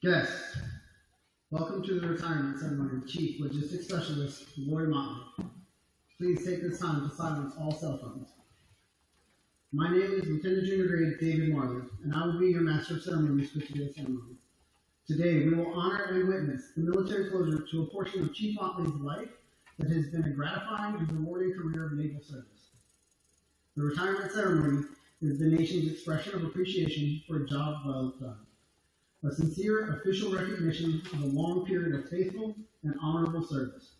Guests, welcome to the retirement ceremony of Chief Logistics Specialist Lori Motley. Please take this time to silence all cell phones. My name is Lieutenant Junior Grade David Marley, and I will be your Master of Ceremonies for today's ceremony. Today, we will honor and witness the military closure to a portion of Chief Motley's life that has been a gratifying and rewarding career of naval service. The retirement ceremony is the nation's expression of appreciation for a job well done. A sincere official recognition of a long period of faithful and honorable service.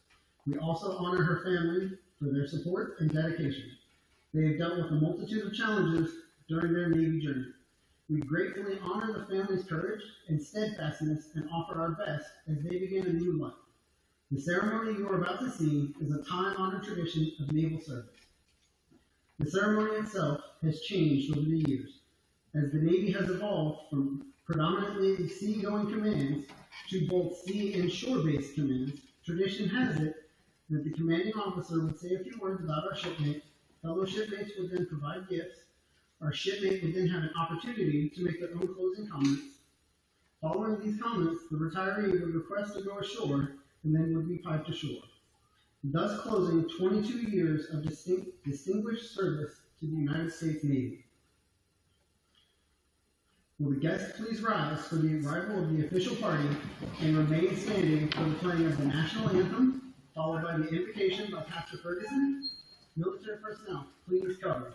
We also honor her family for their support and dedication. They have dealt with a multitude of challenges during their Navy journey. We gratefully honor the family's courage and steadfastness and offer our best as they begin a new life. The ceremony you are about to see is a time-honored tradition of naval service. The ceremony itself has changed over the years, as the Navy has evolved from predominantly sea-going commands to both sea and shore-based commands. Tradition has it that the commanding officer would say a few words about our shipmate, fellow shipmates would then provide gifts, our shipmate would then have an opportunity to make their own closing comments. Following these comments, the retiree would request to go ashore and then would be piped ashore, thus closing 22 years of distinguished service to the United States Navy. Will the guests please rise for the arrival of the official party and remain standing for the playing of the national anthem, followed by the invocation by Pastor Ferguson. Military personnel, please cover.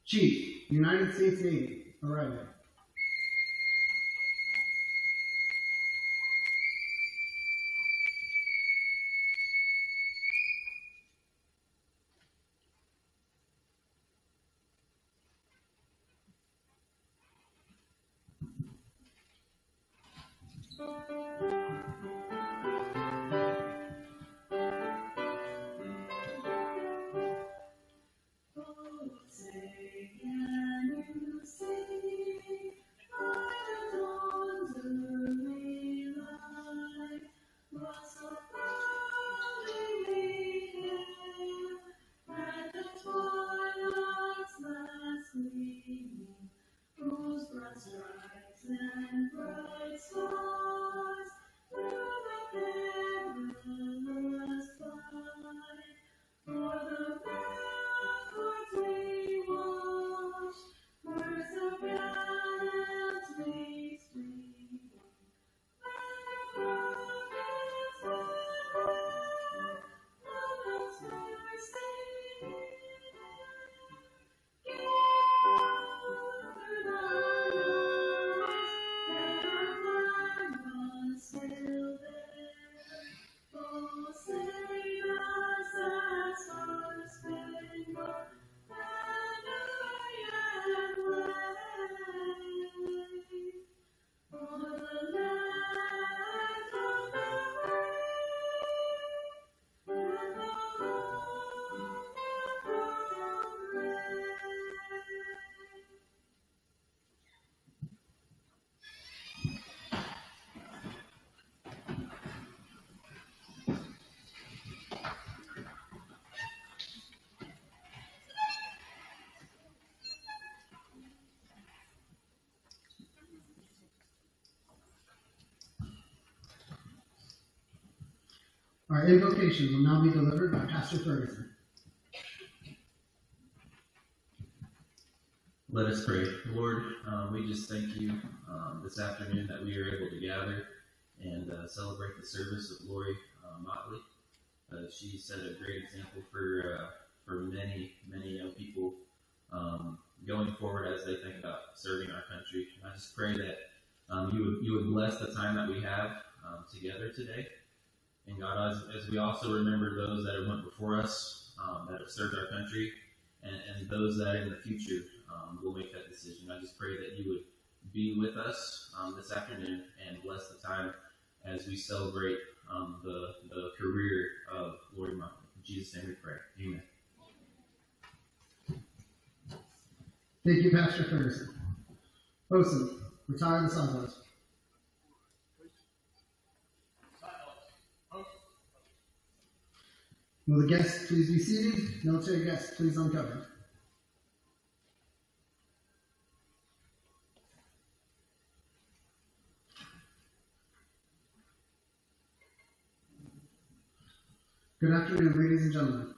Chief, United States Navy, arrival. Our invocation will now be delivered by Pastor Ferguson. Let us pray. Lord, we just thank you this afternoon that we are able to gather and celebrate the service of Lori Motley. She set a great example for many young people going forward as they think about serving our country. And I just pray that you would bless the time that we have together today. And God, as we also remember those that have went before us, that have served our country, and those that in the future will make that decision. I just pray that you would be with us this afternoon and bless the time as we celebrate the career of Lori Motley. In Jesus' name we pray. Amen. Thank you, Pastor Ferguson. Bosun, retire the silos. Will the guests please be seated? Military guests, please uncover. Good afternoon, ladies and gentlemen.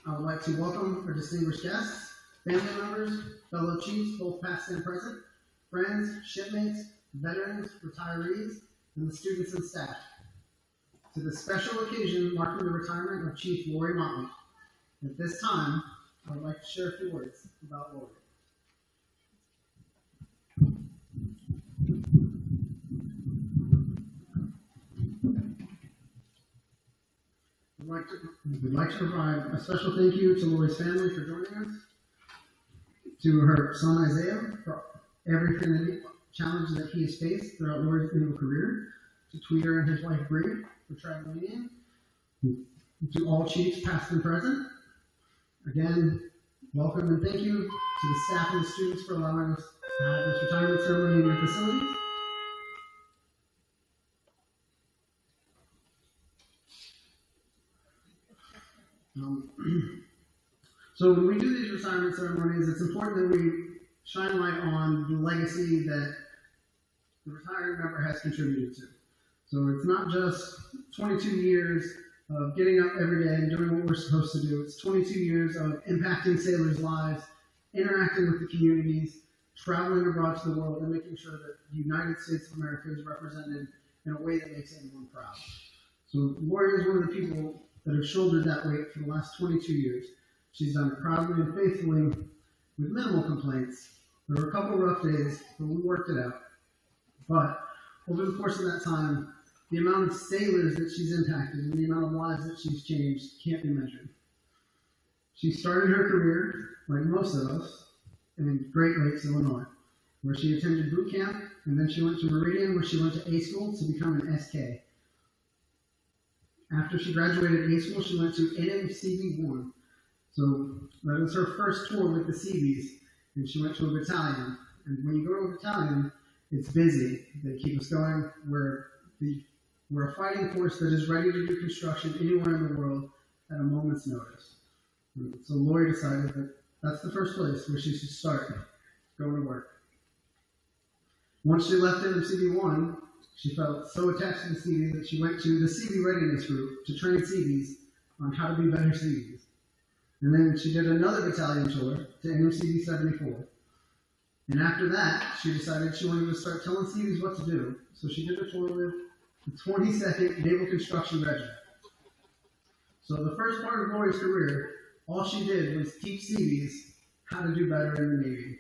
I would like to welcome our distinguished guests, family members, fellow chiefs, both past and present, friends, shipmates, veterans, retirees, and the students and staff, to the special occasion marking the retirement of Chief Lori Motley. At this time, I would like to share a few words about Lori. We'd like to provide a special thank you to Lori's family for joining us, to her son Isaiah for everything challenge that he has faced throughout Lori's legal career, to Tweeter and his wife Bree for traveling in, to all chiefs past and present. Again, welcome and thank you to the staff and the students for allowing us to have this retirement ceremony in your facilities. So when we do these retirement ceremonies, it's important that we shine light on the legacy that the retiring member has contributed to. So it's not just 22 years of getting up every day and doing what we're supposed to do. It's 22 years of impacting sailors' lives, interacting with the communities, traveling abroad to the world, and making sure that the United States of America is represented in a way that makes everyone proud. So Lori is one of the people that have shouldered that weight for the last 22 years. She's done it proudly and faithfully with minimal complaints. There were a couple of rough days, but we worked it out. But over the course of that time, the amount of sailors that she's impacted and the amount of lives that she's changed can't be measured. She started her career, like most of us, in Great Lakes, Illinois, where she attended boot camp, and then she went to Meridian, where she went to A school to become an SK. After she graduated A school, she went to NMCB1. So that was her first tour with the Seabees, and she went to a battalion. And when you go to a battalion, it's busy. They keep us going. We're a fighting force that is ready to do construction anywhere in the world at a moment's notice. So Lori decided that that's the first place where she should start going to work. Once she left NMCB1, she felt so attached to the Seabees that she went to the Seabee Readiness Group to train Seabees on how to be better Seabees. And then she did another battalion tour to NMCB 74. And after that, she decided she wanted to start telling Seabees what to do. So she did a tour with the 22nd Naval Construction Regiment. So the first part of Lori's career, all she did was teach Seabees how to do better in the Navy.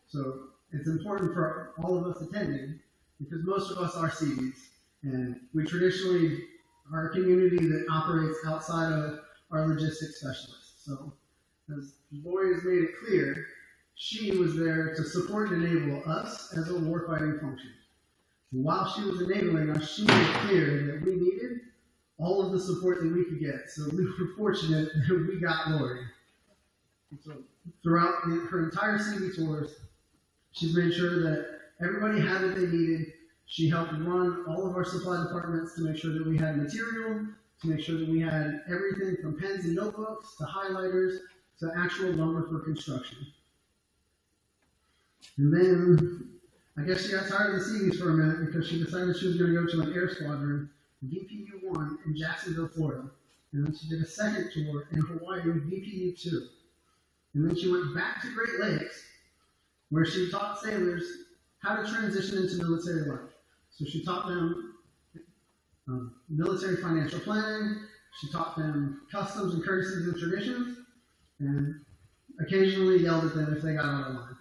So it's important for all of us attending, because most of us are Seabees, and we traditionally are a community that operates outside of our logistics specialists. So, as Lori has made it clear, she was there to support and enable us as a warfighting function. While she was enabling us, she made it clear that we needed all of the support that we could get. So we were fortunate that we got Lori. And so throughout her entire Seabee tours, she's made sure that everybody had what they needed. She helped run all of our supply departments to make sure that we had material, to make sure that we had everything from pens and notebooks to highlighters to actual lumber for construction. And then I guess she got tired of the Seabees for a minute because she decided she was going to go to an air squadron, VPU-1 in Jacksonville, Florida. And then she did a second tour in Hawaii, VPU-2. And then she went back to Great Lakes, where she taught sailors how to transition into military life. So she taught them military financial planning, she taught them customs and courtesies and traditions, and occasionally yelled at them if they got out of line.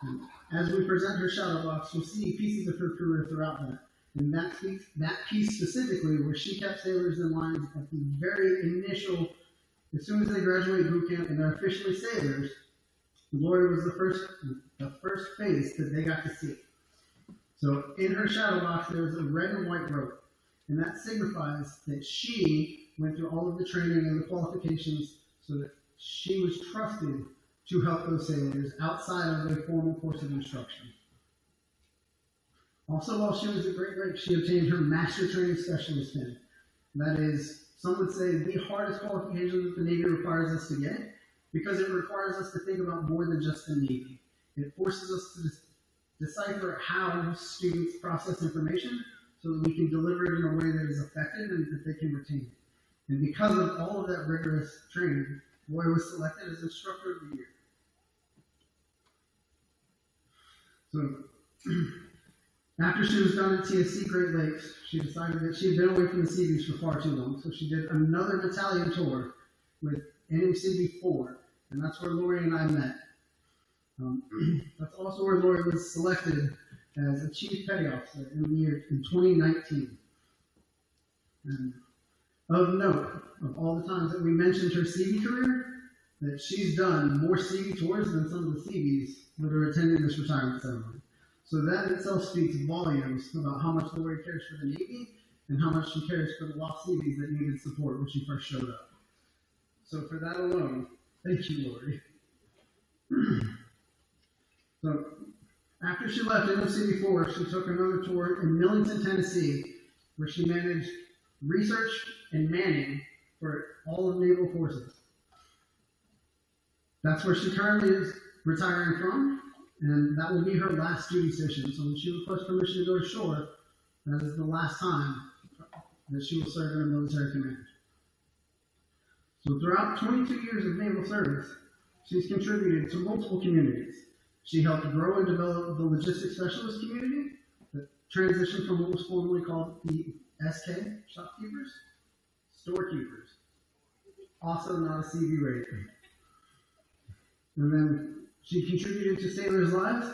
And as we present her shadow box, you'll see pieces of her career throughout that. And that piece specifically, where she kept sailors in line at the very initial, as soon as they graduate boot camp and they're officially sailors, Lori was the first face that they got to see. So in her shadow box, there was a red and white rope. And that signifies that she went through all of the training and the qualifications so that she was trusted to help those sailors outside of a formal course of instruction. Also, while she was at Great Lakes, she obtained her Master Training Specialist pin. That is, some would say, the hardest qualification that the Navy requires us to get, because it requires us to think about more than just the Navy. It forces us to decipher how students process information so that we can deliver it in a way that is effective and that they can retain it. And because of all of that rigorous training, Lori was selected as Instructor of the Year. So, after she was done at TSC Great Lakes, she decided that she had been away from the Seabees for far too long, so she did another battalion tour with NMCB 4, and that's where Lori and I met. That's also where Lori was selected as a Chief Petty Officer in 2019. And of note, of all the times that we mentioned her Seabee career, that she's done more Seabee tours than some of the Seabees that are attending this retirement ceremony. So that itself speaks volumes about how much Lori cares for the Navy and how much she cares for the lost Seabees that needed support when she first showed up. So for that alone, thank you, Lori. So after she left NMC 4, she took another tour in Millington, Tennessee, where she managed research and manning for all of naval forces. That's where she currently is retiring from, and that will be her last duty station. So when she requests permission to go ashore, that is the last time that she will serve in a military command. So throughout 22 years of naval service, she's contributed to multiple communities. She helped grow and develop the logistics specialist community that transitioned from what was formerly called the SK, shopkeepers, storekeepers, also not a CV rate. And then she contributed to Sailors' Lives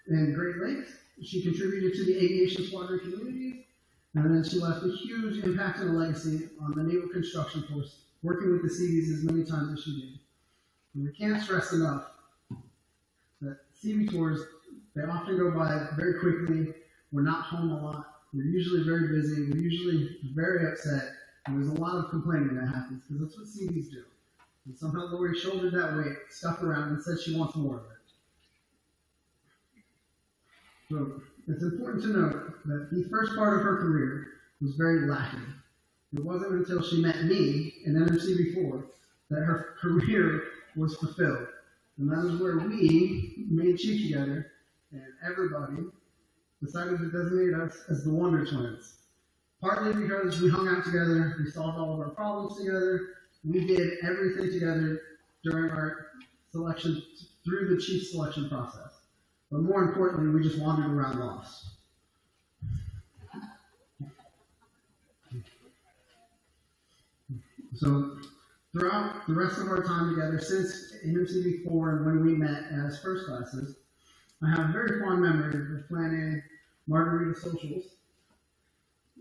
in Great Lakes. She contributed to the aviation squadron communities. And then she left a huge impact and a legacy on the Naval Construction Force, working with the Seabees as many times as she did. And we can't stress enough that Seabee tours, they often go by very quickly. We're not home a lot. We're usually very busy. We're usually very upset. And there's a lot of complaining that happens because that's what Seabees do. And somehow Lori shouldered that weight, stuck around, and said she wants more of it. So it's important to note that the first part of her career was very lacking. It wasn't until she met me in NMC 4 that her career was fulfilled. And that is where we made Chief together, and everybody decided to designate us as the Wonder Twins. Partly because we hung out together, we solved all of our problems together, we did everything together during our selection, through the Chief selection process. But more importantly, we just wandered around lost. So throughout the rest of our time together, since NMCB 4 and when we met as first classes, I have very fond memories of planning margarita socials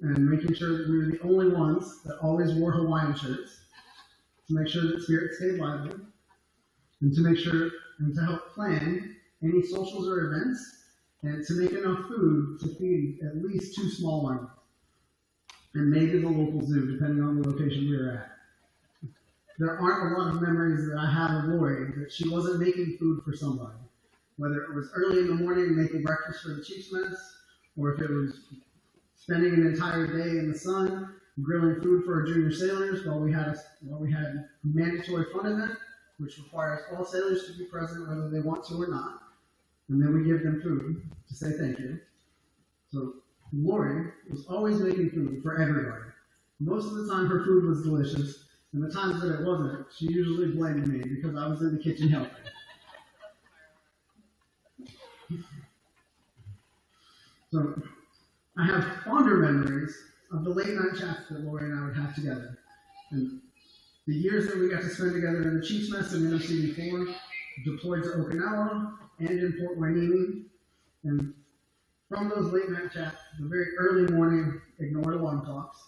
and making sure that we were the only ones that always wore Hawaiian shirts to make sure that spirits stayed lively, and to make sure and to help plan any socials or events, and to make enough food to feed at least 2 small ones, and maybe the local zoo, depending on the location we were at. There aren't a lot of memories that I have of Lori that she wasn't making food for somebody, whether it was early in the morning making breakfast for the Chief's mess, or if it was spending an entire day in the sun grilling food for our junior sailors while we had a mandatory fun event, which requires all sailors to be present whether they want to or not, and then we give them food to say thank you. So Lori was always making food for everybody. Most of the time her food was delicious, and the times that it wasn't, she usually blamed me because I was in the kitchen helping. So I have fonder memories of the late night chats that Lori and I would have together. And the years that we got to spend together in the Chief's Mess in NMC 4, deployed to Okinawa, and in Fort Hueneme. And from those late night chats, the very early morning, ignored alarm clocks,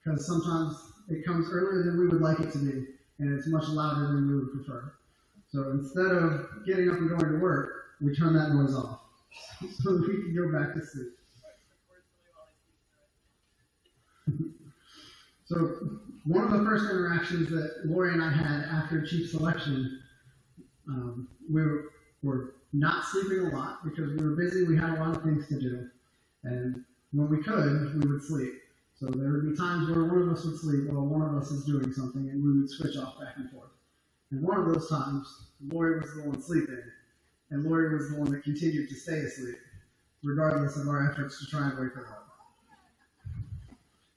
because sometimes it comes earlier than we would like it to be, and it's much louder than we would prefer. So instead of getting up and going to work, we turn that noise off so that we can go back to sleep. So one of the first interactions that Lori and I had after Chief selection, we were not sleeping a lot because we were busy, we had a lot of things to do. And when we could, we would sleep. So there would be times where one of us would sleep while one of us is doing something, and we would switch off back and forth. And one of those times, Lori was the one sleeping, and Lori was the one that continued to stay asleep, regardless of our efforts to try and wake her up.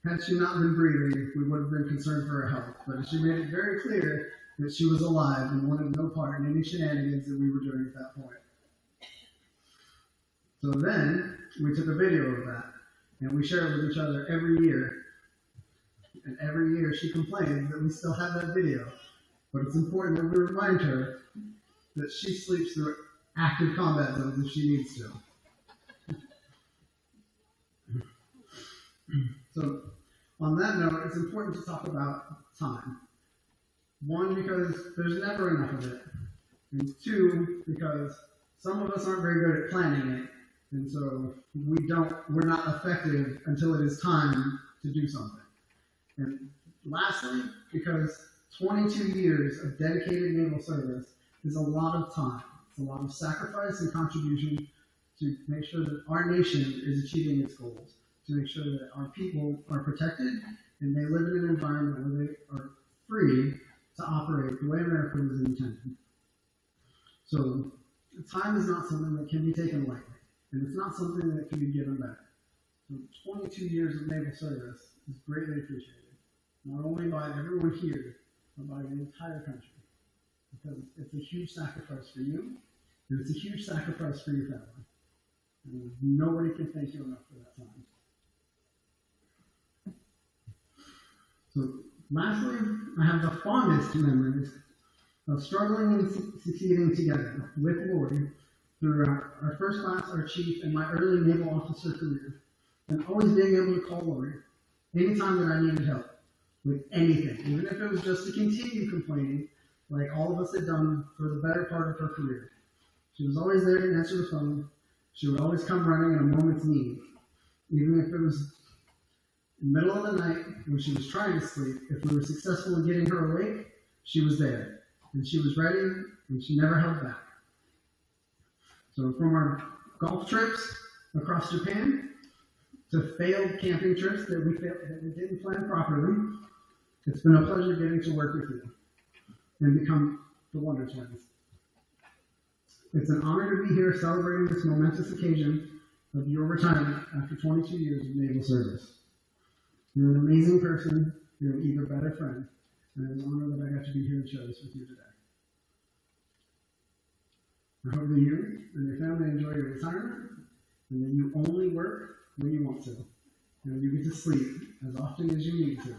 Had she not been breathing, we would have been concerned for her health, but she made it very clear that she was alive and wanted no part in any shenanigans that we were doing at that point. So then, we took a video of that, and we share it with each other every year. And every year she complains that we still have that video. But it's important that we remind her that she sleeps through active combat zones if she needs to. So, on that note, it's important to talk about time. One, because there's never enough of it. And two, because some of us aren't very good at planning it. And so we're not effective until it is time to do something. And lastly, because 22 years of dedicated naval service is a lot of time. It's a lot of sacrifice and contribution to make sure that our nation is achieving its goals, to make sure that our people are protected and they live in an environment where they are free to operate the way America was intended. So time is not something that can be taken lightly, and it's not something that can be given back. So 22 years of naval service is greatly appreciated, not only by everyone here, but by the entire country, because it's a huge sacrifice for you, and it's a huge sacrifice for your family. And nobody can thank you enough for that time. So lastly, I have the fondest memories of struggling and succeeding together with Lori throughout our first class, our chief, and my early naval officer career, and always being able to call Lori anytime that I needed help with anything, even if it was just to continue complaining, like all of us had done for the better part of her career. She was always there to answer the phone. She would always come running in a moment's need, even if it was in the middle of the night when she was trying to sleep. If we were successful in getting her awake, she was there, and she was ready, and she never held back. So from our golf trips across Japan to failed camping trips that we didn't plan properly, it's been a pleasure getting to work with you and become the Wonder Twins. It's an honor to be here celebrating this momentous occasion of your retirement after 22 years of naval service. You're an amazing person, you're an even better friend, and it's an honor that I got to be here and share this with you today. I hope that you and your family enjoy your retirement, and that you only work when you want to, and you get to sleep as often as you need to.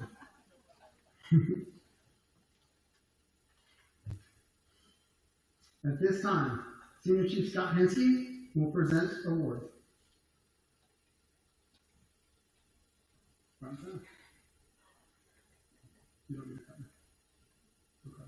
At this time, Senior Chief Scott Henske will present awards. You don't need to come. Okay.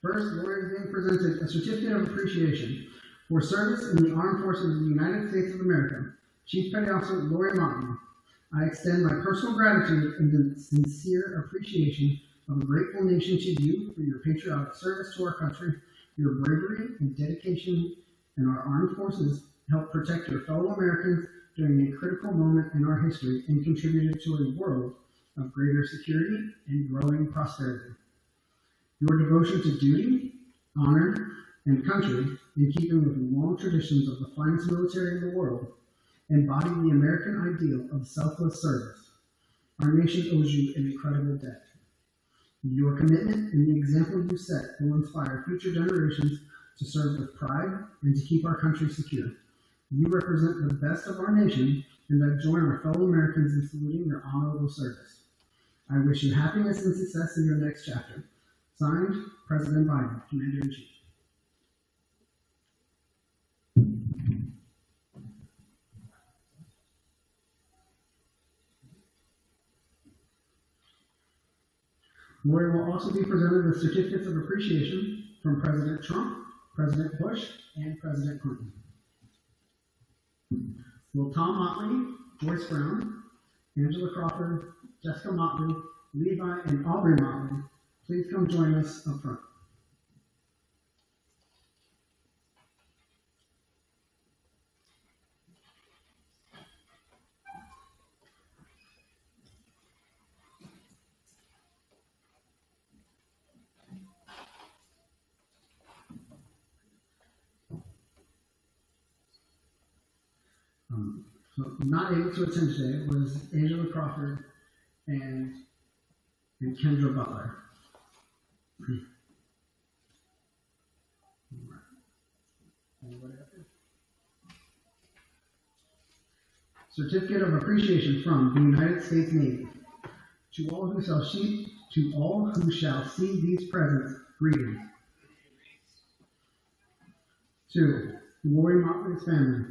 First, Lori is being presented a certificate of appreciation for service in the Armed Forces of the United States of America. Chief Petty Officer Lori Motley. I extend my personal gratitude and sincere appreciation of a grateful nation to you for your patriotic service to our country. Your bravery and dedication in our armed forces helped protect your fellow Americans during a critical moment in our history and contributed to a world of greater security and growing prosperity. Your devotion to duty, honor, and country, in keeping with long traditions of the finest military in the world, embody the American ideal of selfless service. Our nation owes you an incredible debt. Your commitment and the example you set will inspire future generations to serve with pride and to keep our country secure. You represent the best of our nation, and I join our fellow Americans in saluting your honorable service. I wish you happiness and success in your next chapter. Signed, President Biden, Commander-in-Chief. Lori will also be presented with certificates of appreciation from President Trump, President Bush, and President Clinton. Will Tom Motley, Joyce Brown, Angela Crawford, Jessica Motley, Levi, and Aubrey Motley please come join us up front. Not able to attend today was Angela Crawford and Kendra Butler. Certificate of Appreciation from the United States Navy. To all who shall see these presents, greetings. To Lori Motley's family.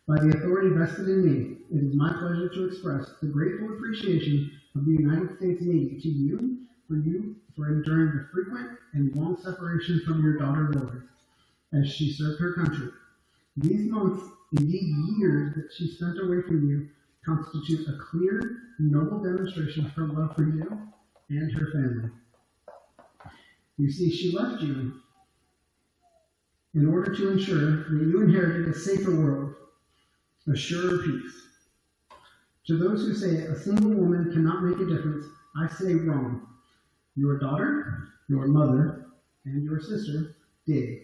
By the authority vested in me, it is my pleasure to express the grateful appreciation of the United States Navy to you for enduring the frequent and long separation from your daughter Lori as she served her country. These months, indeed years, that she spent away from you constitute a clear, noble demonstration of her love for you and her family. You see, she left you in order to ensure that you inherited a safer world, a surer peace. To those who say a single woman cannot make a difference, I say wrong. Your daughter, your mother, and your sister did.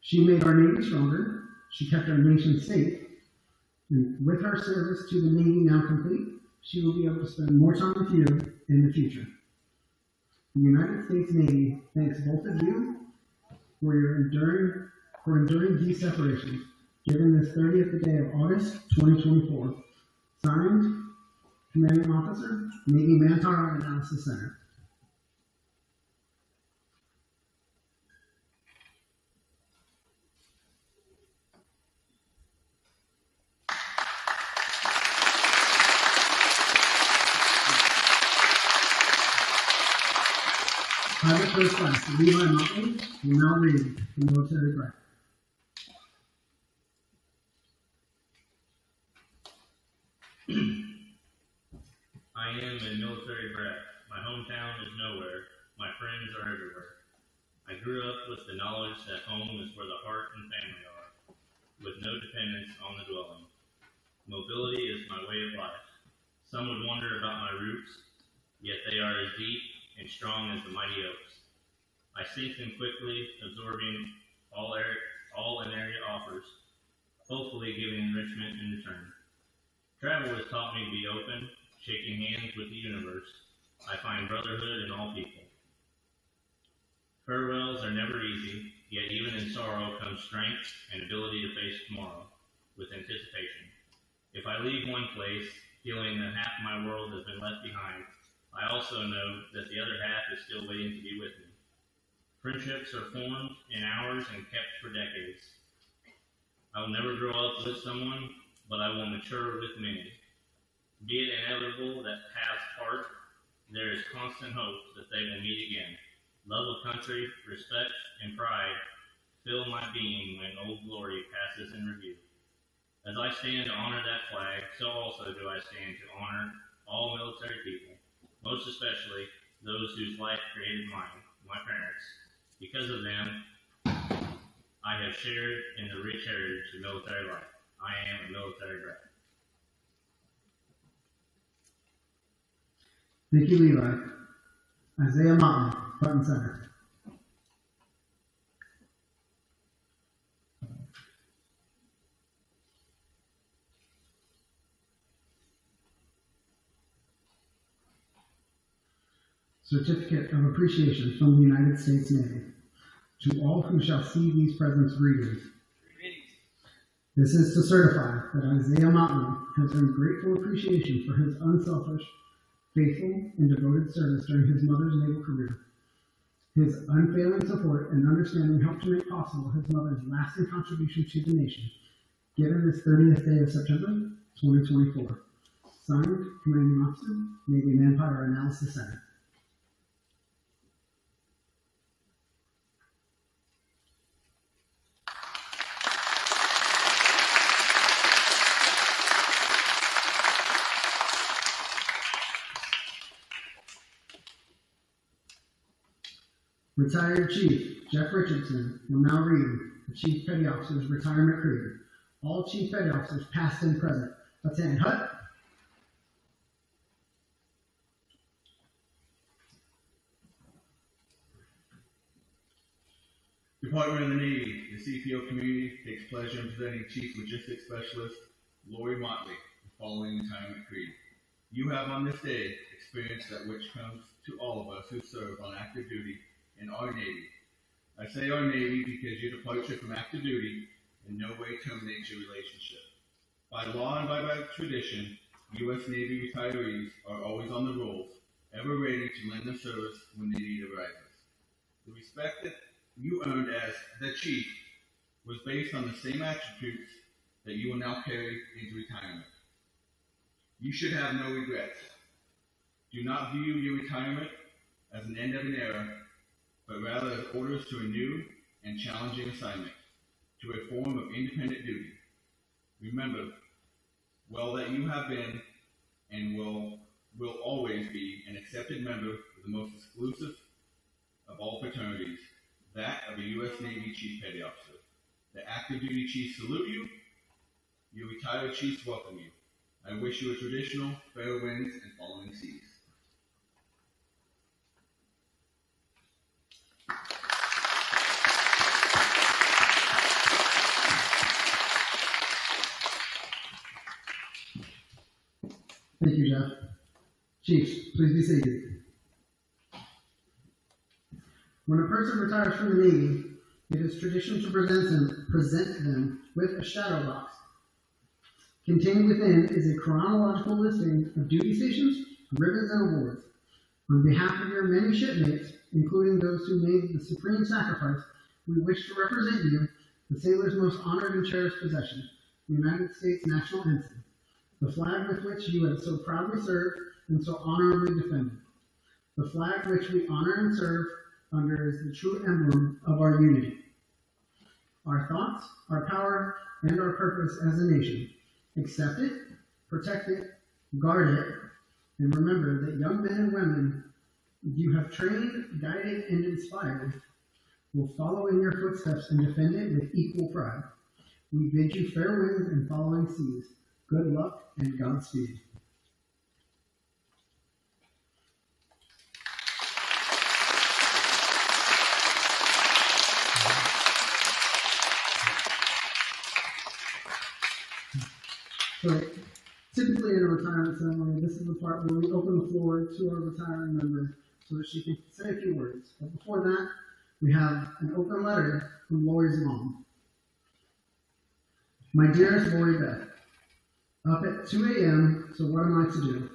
She made our Navy stronger. She kept our nation safe. And with our service to the Navy now complete, she will be able to spend more time with you in the future. The United States Navy thanks both of you for enduring these separations, given this 30th day of August 2024. Signed, Commanding Officer, Navy Manpower Analysis Center. Private First Class Levi Motley will now read the military breath. I am a military brat. My hometown is nowhere. My friends are everywhere. I grew up with the knowledge that home is where the heart and family are, with no dependence on the dwelling. Mobility is my way of life. Some would wonder about my roots, yet they are as deep and strong as the mighty oaks. I sink in quickly, absorbing all an area offers, hopefully giving enrichment in return. Travel has taught me to be open, shaking hands with the universe. I find brotherhood in all people. Farewells are never easy, yet even in sorrow comes strength and ability to face tomorrow with anticipation. If I leave one place, feeling that half my world has been left behind, I also know that the other half is still waiting to be with me. Friendships are formed in hours and kept for decades. I will never grow up with someone, but I will mature with many. Be it inevitable that paths part, there is constant hope that they will meet again. Love of country, respect, and pride fill my being when Old Glory passes in review. As I stand to honor that flag, so also do I stand to honor all military people, most especially those whose life created mine, my parents. Because of them, I have shared in the rich heritage of military life. I am a military brat. Thank you, Levi. Isaiah Motley, front and center. Certificate of Appreciation from the United States Navy. To all who shall see these presents, greetings. This is to certify that Isaiah Motley has earned grateful appreciation for his unselfish, faithful, and devoted service during his mother's naval career. His unfailing support and understanding helped to make possible his mother's lasting contribution to the nation, given this 30th day of September 2024. Signed, Commanding Officer, Navy Manpower Analysis Center. Retired Chief Jeff Richardson will now read the Chief Petty Officer's retirement creed. All Chief Petty Officers, past and present, attend. Hut. Department of the Navy, the CPO community takes pleasure in presenting Chief Logistics Specialist Lori Motley, following retirement creed. You have on this day experienced that which comes to all of us who serve on active duty in our Navy. I say our Navy because your departure from active duty in no way terminates your relationship. By law and by tradition, U.S. Navy retirees are always on the rolls, ever ready to lend their service when the need arises. The respect that you earned as the Chief was based on the same attributes that you will now carry into retirement. You should have no regrets. Do not view your retirement as an end of an era, but rather as orders to a new and challenging assignment, to a form of independent duty. Remember, well, that you have been and will always be an accepted member of the most exclusive of all fraternities, that of a U.S. Navy Chief Petty Officer. The active duty chiefs salute you. Your retired chiefs welcome you. I wish you a traditional fair winds and following seas. Thank you, Jeff. Chiefs, please be seated. When a person retires from the Navy, it is tradition to present them with a shadow box. Contained within is a chronological listing of duty stations, ribbons, and awards. On behalf of your many shipmates, including those who made the supreme sacrifice, we wish to represent you, the sailor's most honored and cherished possession, the United States national ensign, the flag with which you have so proudly served and so honorably defended. The flag which we honor and serve under is the true emblem of our unity. Our thoughts, our power, and our purpose as a nation. Accept it, protect it, guard it, and remember that young men and women you have trained, guided, and inspired will follow in your footsteps and defend it with equal pride. We bid you fair winds and following seas. Good luck and Godspeed. So, typically in a retirement ceremony, this is the part where we open the floor to our retiring member so that she can say a few words. But before that, we have an open letter from Lori's mom. My dearest Lori Beth, up at 2 a.m., so what am I to do?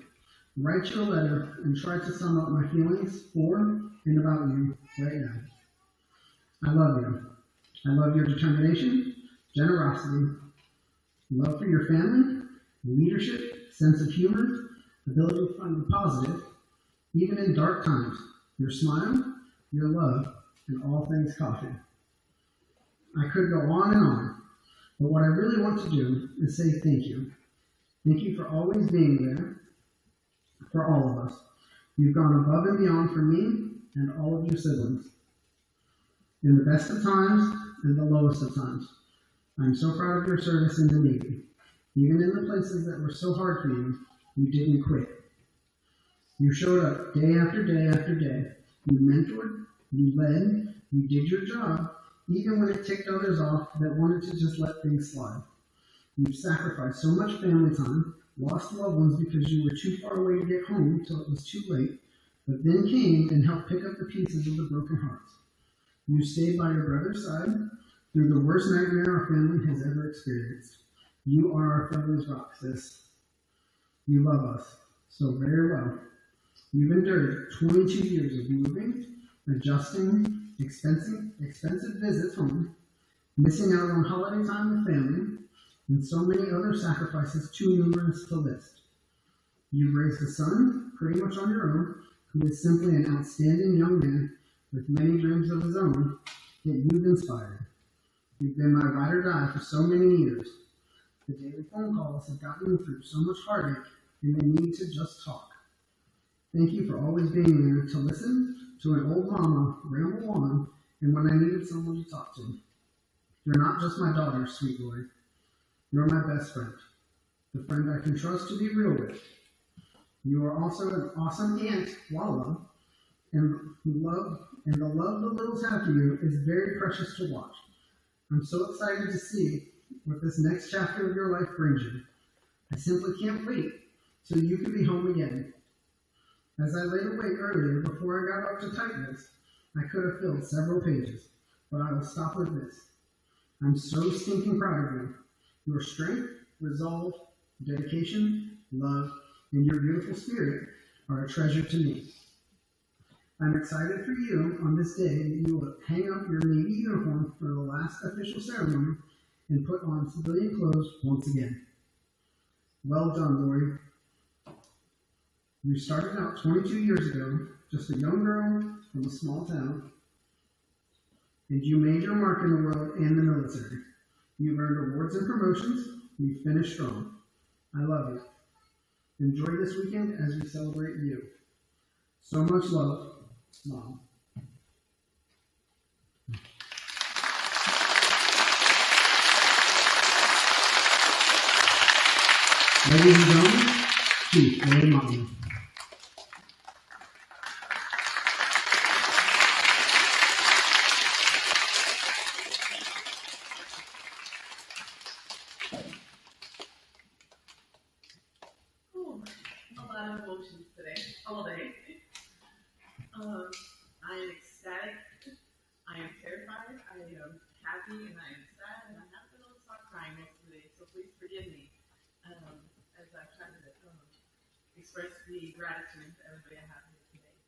Write you a letter and try to sum up my feelings for and about you right now. I love you. I love your determination, generosity, love for your family, leadership, sense of humor, ability to find the positive, even in dark times, your smile, your love, and all things coffee. I could go on and on, but what I really want to do is say thank you. Thank you for always being there for all of us. You've gone above and beyond for me and all of your siblings. In the best of times and the lowest of times. I'm so proud of your service in the Navy. Even in the places that were so hard for you, you didn't quit. You showed up day after day after day. You mentored, you led, you did your job, even when it ticked others off that wanted to just let things slide. You've sacrificed so much family time, lost loved ones because you were too far away to get home till it was too late, but then came and helped pick up the pieces of the broken hearts. You stayed by your brother's side through the worst nightmare our family has ever experienced. You are our family's rock, sis. You love us so very well. You've endured 22 years of moving, adjusting, expensive visits home, missing out on holiday time with family, and so many other sacrifices too numerous to list. You've raised a son, pretty much on your own, who is simply an outstanding young man with many dreams of his own that you've inspired. You've been my ride or die for so many years. The daily phone calls have gotten me through so much heartache and the need to just talk. Thank you for always being there to listen to an old mama ramble on and when I needed someone to talk to. You're not just my daughter, sweet Lori. You're my best friend, the friend I can trust to be real with. You are also an awesome aunt, Lala, and the love the littles have for you is very precious to watch. I'm so excited to see what this next chapter of your life brings you. I simply can't wait so you can be home again. As I laid awake earlier before I got up to type this, I could have filled several pages, but I will stop with this. I'm so stinking proud of you. Your strength, resolve, dedication, love, and your beautiful spirit are a treasure to me. I'm excited for you on this day that you will hang up your Navy uniform for the last official ceremony and put on civilian clothes once again. Well done, Lori. You started out 22 years ago, just a young girl from a small town, and you made your mark in the world and the military. You've earned awards and promotions, and you finished strong. I love you. Enjoy this weekend as we celebrate you. So much love, Mom. Ladies and gentlemen, Chief William Motley. A lot of emotions today, all day. I am ecstatic, I am terrified, I am happy, and I am sad, and I haven't been able to stop crying most of the day, so please forgive me as I try to express the gratitude to everybody I have here today.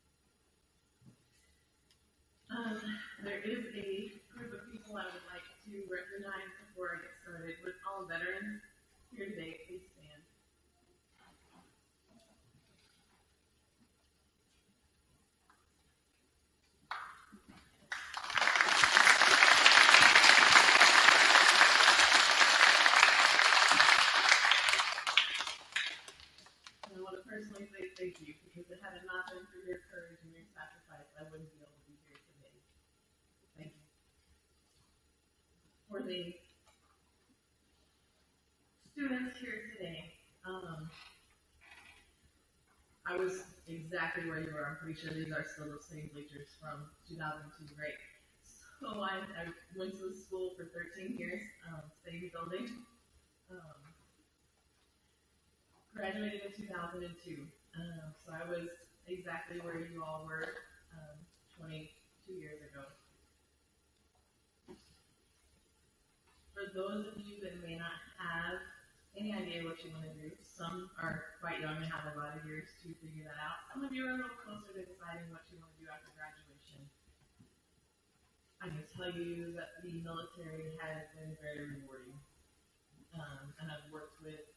There is a group of people I would like to recognize before I get started. With all veterans here today, please stand. I want to personally say thank you, because if it had not been for your courage and your sacrifice, I wouldn't be able to be here today. Thank you. For the students here today, I was exactly where you were. I'm pretty sure these are still the same bleachers from 2002, right? So I went to the school for 13 years, same building. Graduated in 2002, so I was exactly where you all were 22 years ago. For those of you that may not have any idea what you want to do, some are quite young and have a lot of years to figure that out. Some of you are a little closer to deciding what you want to do after graduation. I can tell you that the military has been very rewarding, and I've worked with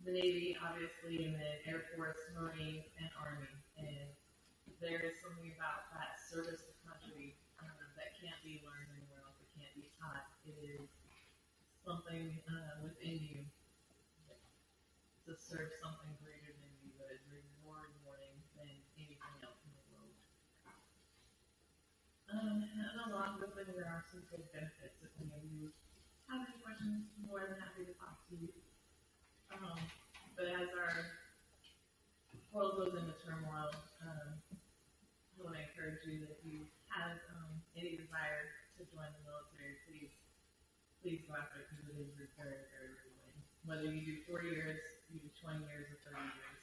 the Navy, obviously, and then Air Force, Marines, and Army. And there is something about that service to country that can't be learned anywhere else. It can't be taught. It is something within you to serve something greater than you that is more rewarding than anything else in the world. And along with it, there are some good benefits. If any of you have any questions, I'm more than happy to talk to you. But as our world goes into turmoil, I want to encourage you that if you have any desire to join the military, please go after it, because it is very, very rewarding. Whether you do 4 years, you do 20 years, or 30 years,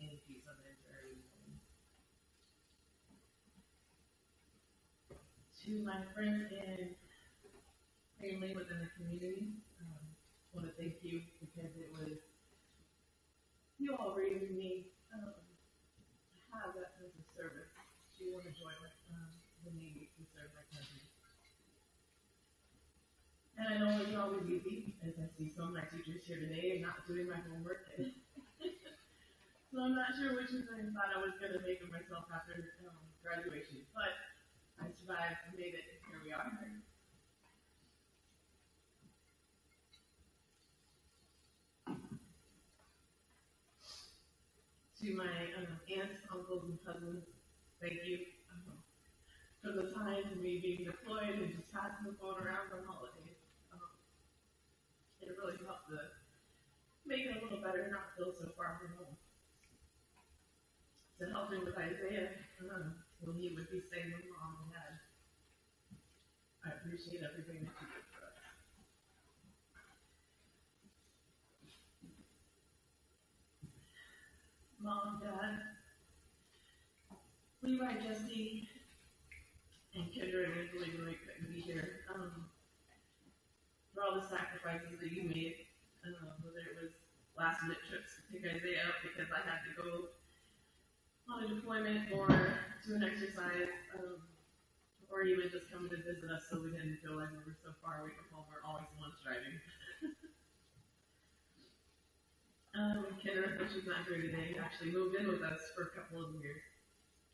any piece of it is very rewarding. To my friends and family within the community, I want to thank you, because it was you all raising me to have that sense of service, to want to join the Navy to serve my country. And I know it's always easy, as I see some of my teachers here today and not doing my homework. So I'm not sure which of them thought I was going to make of myself after graduation, but I survived and made it, and here we are. To my aunts, uncles, and cousins, thank you for the time of me being deployed and just passing the phone around on holidays. It really helped to make it a little better, not feel so far from home. To help me with Isaiah when he would be staying with Mom and Dad. I appreciate everything that you did for us. Mom, Dad, Levi, Jesse, and Kendra and Angela really couldn't be here. For all the sacrifices that you made, whether it was last minute trips to pick Isaiah up because I had to go on a deployment or to an exercise, or even just coming to visit us so we didn't feel like we were so far away from home. We're always the ones driving. Kendra, though she's not here today, actually moved in with us for a couple of years.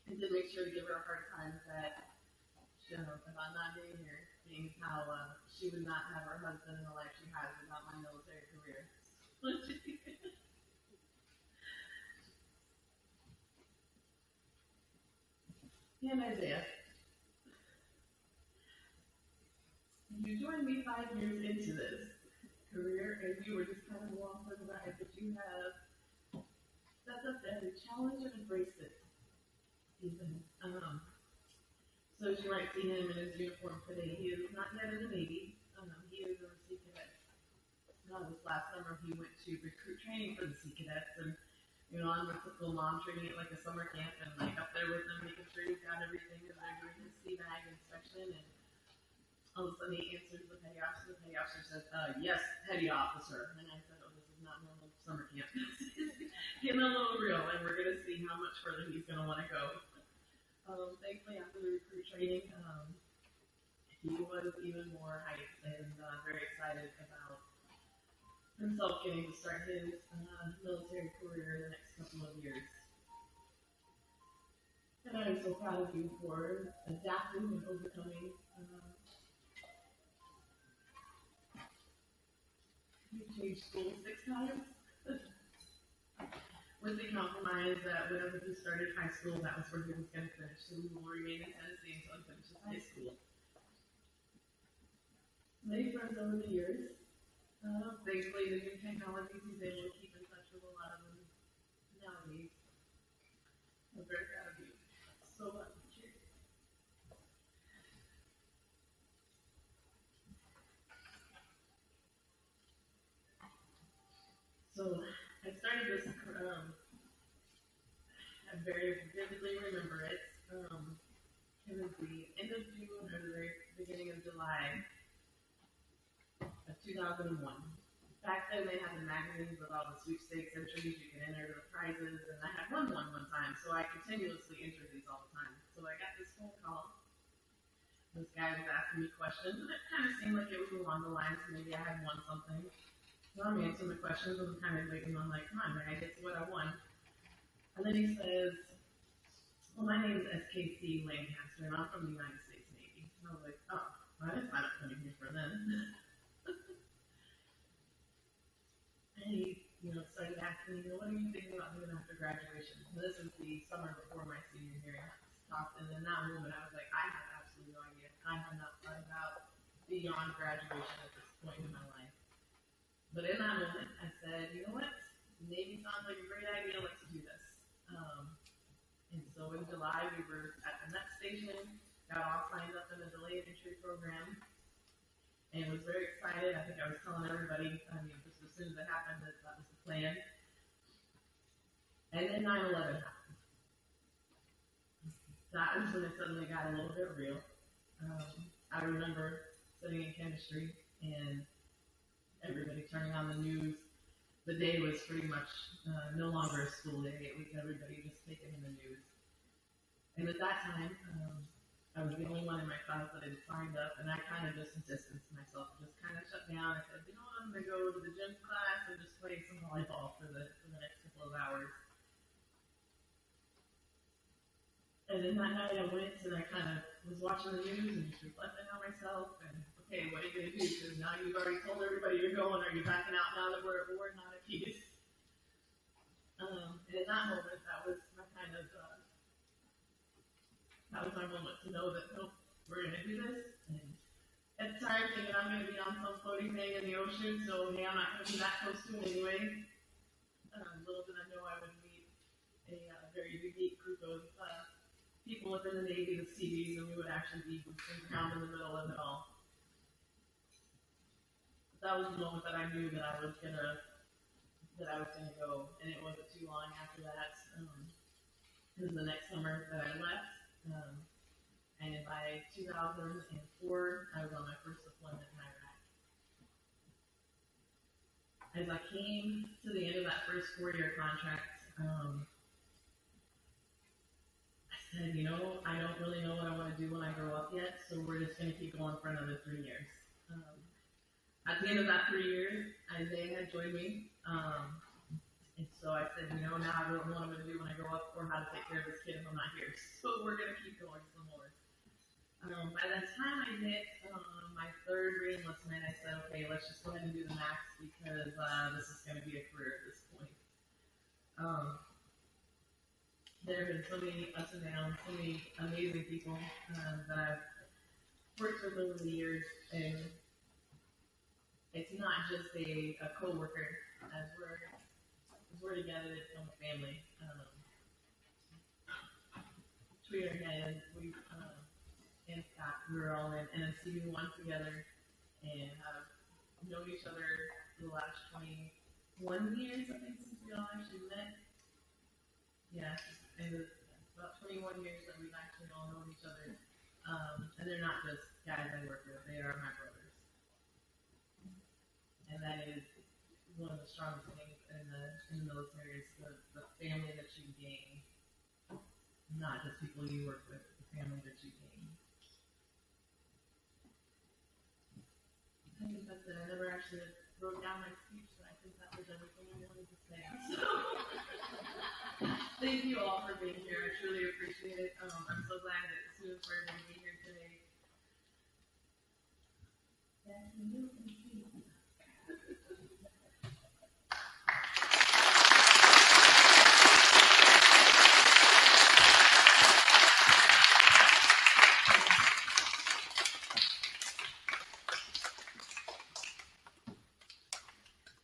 And did make sure to give her a hard time that, if I'm not being here, being how she would not have her husband in the life she has without my military career. And Isaiah, you joined me 5 years into this career, and you were just kind of along for the ride, but you have stepped up to every challenge and embraced it. Even. So as you might see him in his uniform today, he is not yet in the Navy. He is a Sea Cadet. This last summer he went to recruit training for the Sea Cadets, and I'm a typical mom treating it like a summer camp and like up there with him, making sure he's got everything as they're doing his sea bag inspection, and all of a sudden he answers the petty officer. The petty officer says, yes, petty officer. And I said, oh, this is not normal summer camp. Getting a little real, and we're going to see how much further he's going to want to go. Thankfully, after the recruit training, he was even more hyped and very excited about himself getting to start his military career in the next couple of years. And I'm so proud of you for adapting and overcoming. You changed schools 6 times. With the compromise that whenever he started high school, that was where he was going to finish. So he will remain in Tennessee until he finishes high school. Many friends over the years. Thankfully, the new technologies he's able to keep in touch with a lot of them nowadays. I'm very proud of you. So much. So I started this, I very vividly remember it. It was the end of June or the very beginning of July of 2001. Back then they had the magazines with all the sweepstakes entries, you could enter the prizes, and I had won one time, so I continuously entered these all the time. So I got this phone call. This guy was asking me questions, and it kind of seemed like it was along the lines of maybe I had won something. So I'm answering the questions, and I'm kind of waiting on like, come on, man, I get to what I won. And then he says, well, my name is SKC Lancaster, and I'm from the United States Navy. And I was like, oh, well, I didn't sign up coming here for then. And he, started asking me, what are you thinking about doing after graduation? And this was the summer before my senior year. And in that moment, I was like, I have absolutely no idea. I have not thought about beyond graduation at this point in my life. But in that moment, I said, you know what? Navy sounds like a great idea. Let's do this. And so in July, we were at the next station, got all signed up in the delayed entry program, and was very excited. I think I was telling everybody, just as soon as it happened, that was the plan. And then 9/11 happened. That was when it suddenly got a little bit real. I remember sitting in chemistry and everybody turning on the news. The day was pretty much no longer a school day. It was everybody just taking in the news. And at that time, I was the only one in my class that had signed up, and I kind of just distanced myself, just kind of shut down. I said, I'm going to go to the gym class and just play some volleyball for the next couple of hours. And then that night I went and I kind of was watching the news and just reflecting on myself and, okay, what are you going to do? Because now you've already told everybody you're going. Are you backing out now that we're at war, not at peace? And in that moment, that was my kind of, that was my moment to know that, nope, we're going to do this. And at the time, thinking I'm going to be on some floating thing in the ocean, so hey, I'm not going to be that close to it anyway. Little did I know I would meet a very unique group of people within the Navy, the Seabees, and we would actually be ground in the middle of it all. That was the moment that I knew that I was going to that I was going to go, and it wasn't too long after that. It was the next summer that I left, and by 2004, I was on my first deployment in Iraq. As I came to the end of that first 4-year contract, I said, you know, I don't really know what I want to do when I grow up yet, so we're just going to keep going for another 3 years. At the end of that 3 years, Isaiah had joined me, and so I said, you know, now I don't know what I'm going to do when I grow up or how to take care of this kid if I'm not here, so we're going to keep going some more. By the time I hit my 3rd re-enlistment, I said, okay, let's just go ahead and do the max because this is going to be a career at this point. There have been so many ups and downs, so many amazing people that I've worked with over the years, and it's not just a co-worker. As we're together, it's become a family. Tweeter Head, and Scott, we were all in NSC 1 together, and have known each other for the last 21 years, I think, since we all actually met. Yeah, and it's about 21 years that we've actually all known each other. And they're not just guys I work with, they are my brothers. And that is one of the strongest things in the military is the family that you gain. Not just people you work with, but the family that you gain. I think that's it. I never actually wrote down my speech, but I think that was everything I wanted to say. So, thank you all for being here. I truly appreciate it. I'm so glad that students were able to be here today.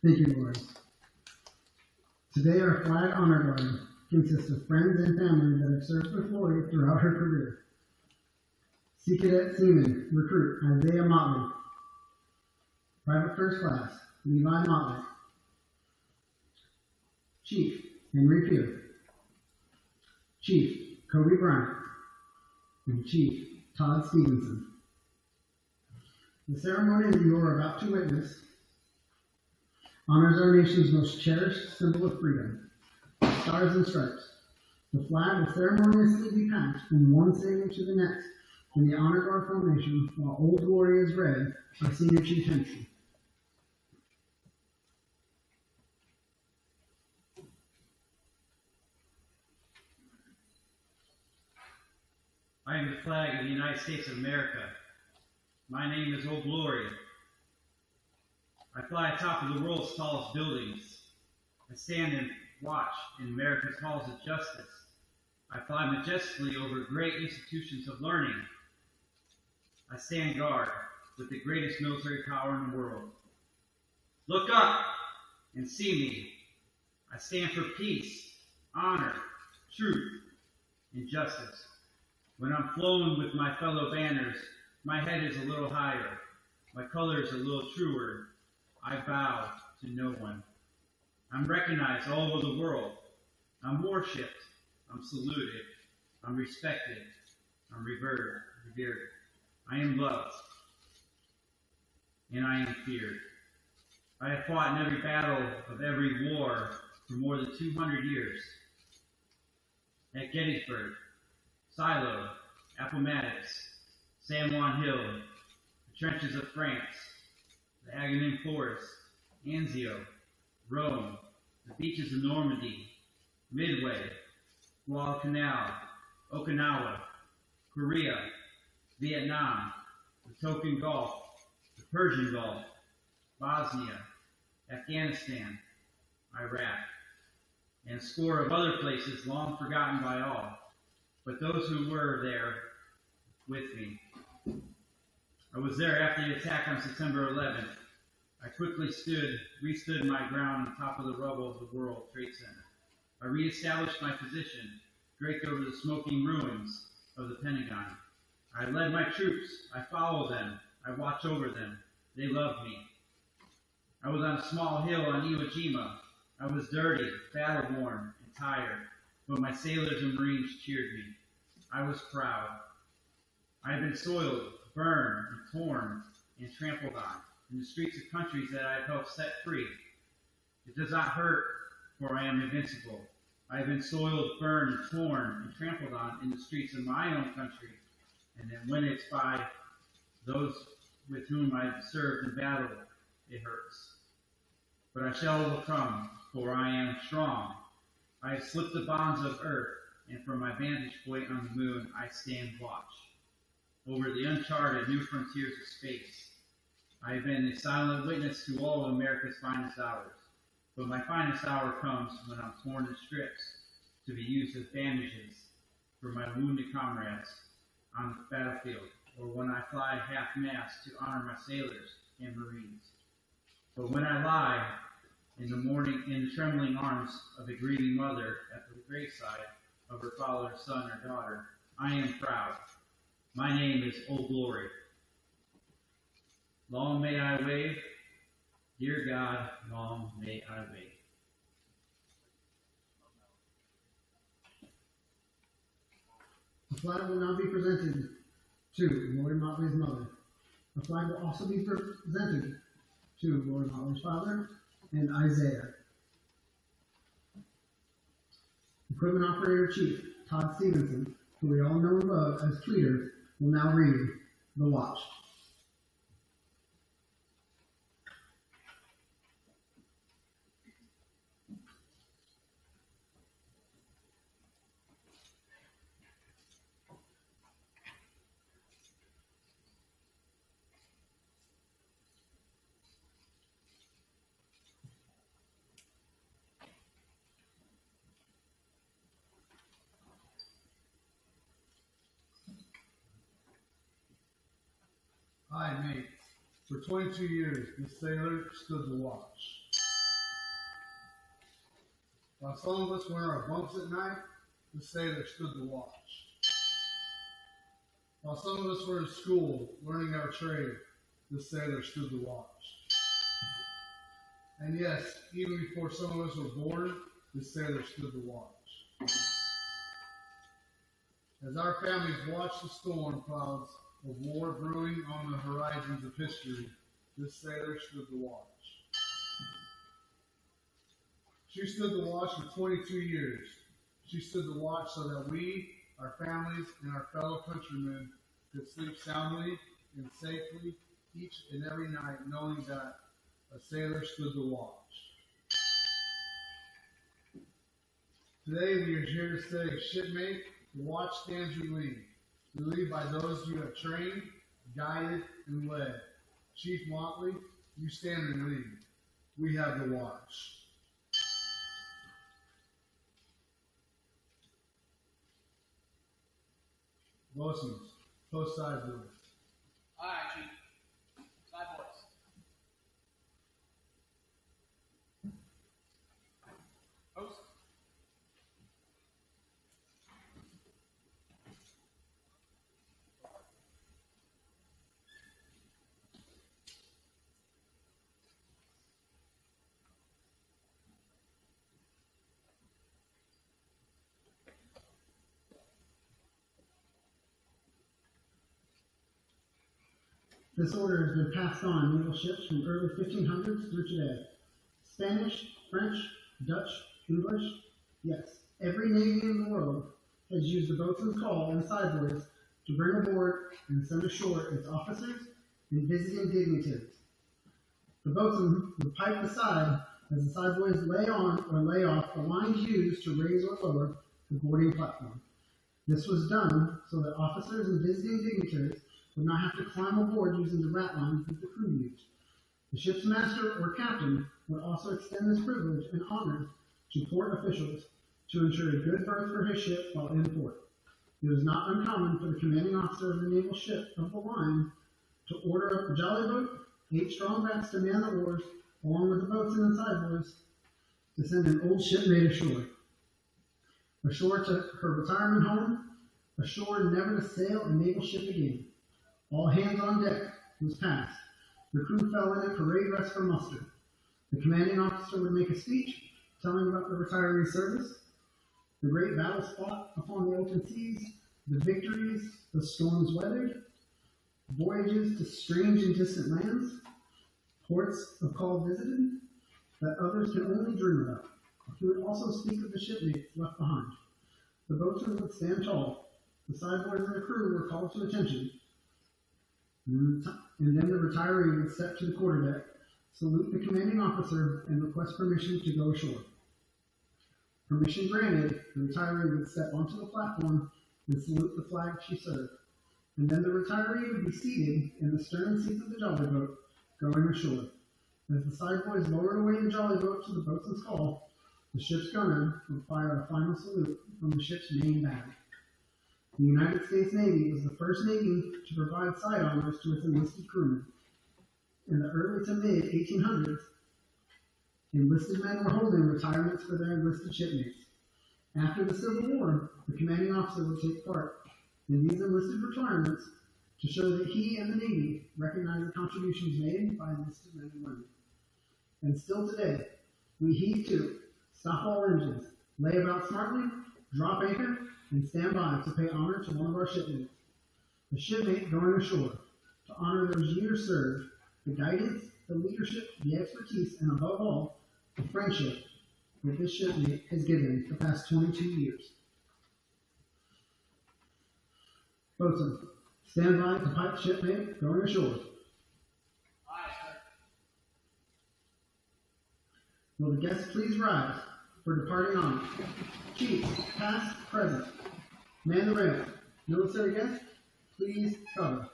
Thank you, Lord. Today, our flag honor guard consists of friends and family that have served with Lori throughout her career. Sea Cadet Seaman Recruit Isaiah Motley. Private First Class Levi Motley. Chief Henry Pugh. Chief Kobe Bryant. And Chief Todd Stevenson. The ceremony that you are about to witness honors our nation's most cherished symbol of freedom, the Stars and Stripes. The flag will ceremoniously be passed from one sailor to the next in the honor guard formation while Old Glory is read by Senior Chief Henry. I am the flag of the United States of America. My name is Old Glory. I fly atop of the world's tallest buildings. I stand and watch in America's halls of justice. I fly majestically over great institutions of learning. I stand guard with the greatest military power in the world. Look up and see me. I stand for peace, honor, truth, and justice. When I'm flown with my fellow banners, my head is a little higher, my colors a little truer. I bow to no one. I'm recognized all over the world. I'm worshipped. I'm saluted. I'm respected. I'm revered. I am loved. And I am feared. I have fought in every battle of every war for more than 200 years. At Gettysburg, Silo, Appomattox, San Juan Hill, the trenches of France, the Aghanim Forest, Anzio, Rome, the beaches of Normandy, Midway, Guadalcanal, Okinawa, Korea, Vietnam, the Tonkin Gulf, the Persian Gulf, Bosnia, Afghanistan, Iraq, and a score of other places long forgotten by all, but those who were there with me. I was there after the attack on September 11th. I quickly re-stood my ground on top of the rubble of the World Trade Center. I re-established my position, draped over the smoking ruins of the Pentagon. I led my troops. I follow them. I watch over them. They love me. I was on a small hill on Iwo Jima. I was dirty, battle-worn, and tired, but my sailors and Marines cheered me. I was proud. I have been soiled, burned, and torn, and trampled on in the streets of countries that I have helped set free. It does not hurt, for I am invincible. I have been soiled, burned, torn, and trampled on in the streets of my own country, and then when it's by those with whom I have served in battle, it hurts. But I shall overcome, for I am strong. I have slipped the bonds of earth, and from my vantage point on the moon I stand watch. Over the uncharted new frontiers of space, I have been a silent witness to all of America's finest hours. But my finest hour comes when I'm torn in strips to be used as bandages for my wounded comrades on the battlefield, or when I fly half-mast to honor my sailors and Marines. But when I lie in the morning in the trembling arms of a grieving mother at the graveside of her father's son or daughter, I am proud. My name is Old Glory. Long may I wave, dear God, long may I wait. The flag will now be presented to Lori Motley's mother. The flag will also be presented to Lori Motley's father and Isaiah. Equipment Operator Chief Todd Stevenson, who we all know and love as Tweeter, will now read the watch. Hi, mates. For 22 years, this sailor stood the watch. While some of us were in our bunks at night, this sailor stood the watch. While some of us were in school learning our trade, this sailor stood the watch. And yes, even before some of us were born, this sailor stood the watch. As our families watched the storm clouds of war brewing on the horizons of history, this sailor stood the watch. She stood the watch for 22 years. She stood the watch so that we, our families, and our fellow countrymen could sleep soundly and safely each and every night, knowing that a sailor stood the watch. Today we are here to say, shipmate, the watch stands you lead. You lead by those you have trained, guided, and led. Chief Motley, you stand and lead. We have the watch. Bosuns, post side boys. Aye, Chief. Side boys. Post. This order has been passed on naval ships from early 1500s through today. Spanish, French, Dutch, English, yes, every navy in the world has used the boatswain's call and sideboys to bring aboard and send ashore its officers and visiting dignitaries. The boatswain would pipe the side as the sideboys lay on or lay off the lines used to raise or lower the boarding platform. This was done so that officers and visiting dignitaries would not have to climb aboard using the ratlines that the crew used. The ship's master or captain would also extend this privilege and honor to port officials to ensure a good berth for his ship while in port. It was not uncommon for the commanding officer of the naval ship of the line to order up a jolly boat, 8 strong backs to man the oars, along with the boatswain and sideboys, to send an old shipmate ashore. Ashore to her retirement home, ashore never to sail a naval ship again. All hands on deck was passed. The crew fell in at parade rest for muster. The commanding officer would make a speech, telling about the retiree service, the great battles fought upon the open seas, the victories, the storms weathered, voyages to strange and distant lands, ports of call visited that others can only dream about. He would also speak of the shipmates left behind. The boatswain would stand tall. The side boys and the crew were called to attention. And then the retiree would step to the quarterdeck, salute the commanding officer, and request permission to go ashore. Permission granted, the retiree would step onto the platform and salute the flag she served. And then the retiree would be seated in the stern seats of the jolly boat, going ashore. As the side boys lowered away the jolly boat to the boatswain's call, the ship's gunner would fire a final salute from the ship's main battery. The United States Navy was the first Navy to provide side honors to its enlisted crewmen. In the early to mid 1800s, enlisted men were holding retirements for their enlisted shipmates. After the Civil War, the commanding officer would take part in these enlisted retirements to show that he and the Navy recognized the contributions made by enlisted men and women. And still today, we heave to, stop all engines, lay about smartly, drop anchor, and stand by to pay honor to one of our shipmates. The shipmate going ashore to honor those years served, the guidance, the leadership, the expertise, and above all, the friendship that this shipmate has given the past 22 years. Boatswain, stand by to pipe shipmate going ashore. Aye, sir. Will the guests please rise for departing honor? Chiefs, past, present. Man the rail. Military guests, please cover.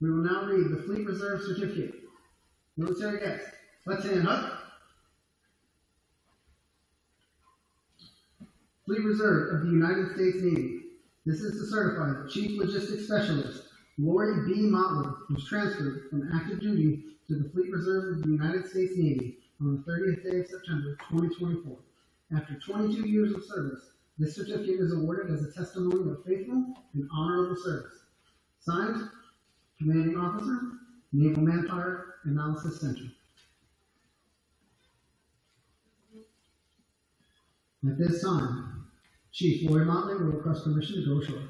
We will now read the Fleet Reserve Certificate. Military guests, let's hand up. Fleet Reserve of the United States Navy. This is to certify that Chief Logistics Specialist Lori B. Motley was transferred from active duty to the Fleet Reserve of the United States Navy on the 30th day of September 2024. After 22 years of service, this certificate is awarded as a testimony of faithful and honorable service. Signed, Commanding Officer, Naval Manpower Analysis Center. At this time, Chief Lori Motley will request permission to go ashore.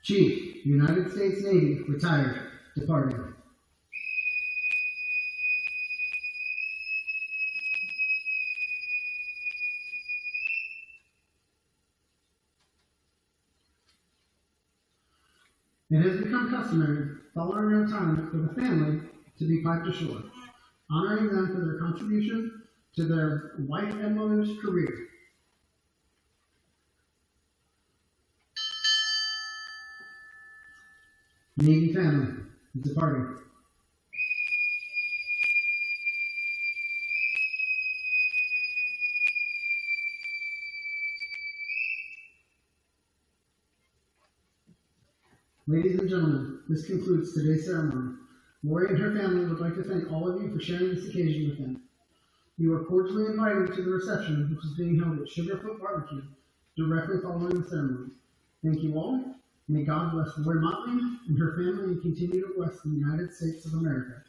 Chief, United States Navy, retired, departing. It has become customary, following retirement, for the family to be piped ashore, honoring them for their contribution to their wife and mother's career. Navy family is departing. Ladies and gentlemen, this concludes today's ceremony. Lori and her family would like to thank all of you for sharing this occasion with them. You are cordially invited to the reception, which is being held at Sugarfoot Barbecue, directly following the ceremony. Thank you all. May God bless Lori Motley and her family and continue to bless the United States of America.